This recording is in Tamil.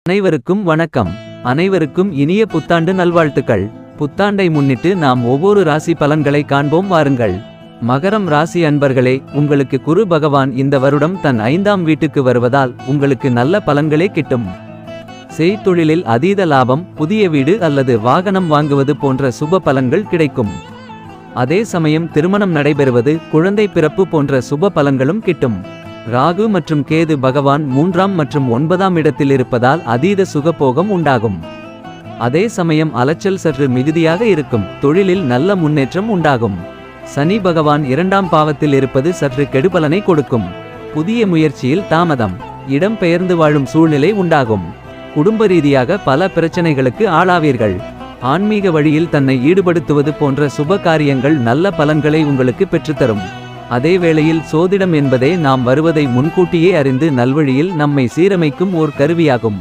அனைவருக்கும் வணக்கம். அனைவருக்கும் இனிய புத்தாண்டு நல்வாழ்த்துக்கள். புத்தாண்டை முன்னிட்டு நாம் ஒவ்வொரு ராசி பலன்களை காண்போம் வாருங்கள். மகரம் ராசி அன்பர்களே, உங்களுக்கு குரு பகவான் இந்த வருடம் தன் 5ஆம் வீட்டுக்கு வருவதால் உங்களுக்கு நல்ல பலன்களே கிட்டும். செய்தொழிலில் அதீத லாபம், புதிய வீடு அல்லது வாகனம் வாங்குவது போன்ற சுப பலன்கள் கிடைக்கும். அதே சமயம் திருமணம் நடைபெறுவது, குழந்தை பிறப்பு போன்ற சுப பலன்களும் கிட்டும். ராகு மற்றும் கேது பகவான் 3ஆம் மற்றும் 9ஆம் இடத்தில் இருப்பதால் அதீத சுகபோகம் உண்டாகும். அதே சமயம் அலைச்சல் சற்று மிகுதியாக இருக்கும். தொழிலில் நல்ல முன்னேற்றம் உண்டாகும். சனி பகவான் 2ஆம் பாவத்தில் இருப்பது சற்று கெடுபலனை கொடுக்கும். புதிய முயற்சியில் தாமதம். இடம் பெயர்ந்து வாழும் சூழ்நிலை உண்டாகும். குடும்ப ரீதியாக பல பிரச்சனைகளுக்கு ஆளாவீர்கள். ஆன்மீக வழியில் தன்னை ஈடுபடுத்துவது போன்ற சுப காரியங்கள் நல்ல பலன்களை உங்களுக்கு பெற்றுத்தரும். அதே வேளையில் சோதிடம் என்பதே நாம் வருவதை முன்கூட்டியே அறிந்து நல்வழியில் நம்மை சீரமைக்கும் ஓர் கருவியாகும்.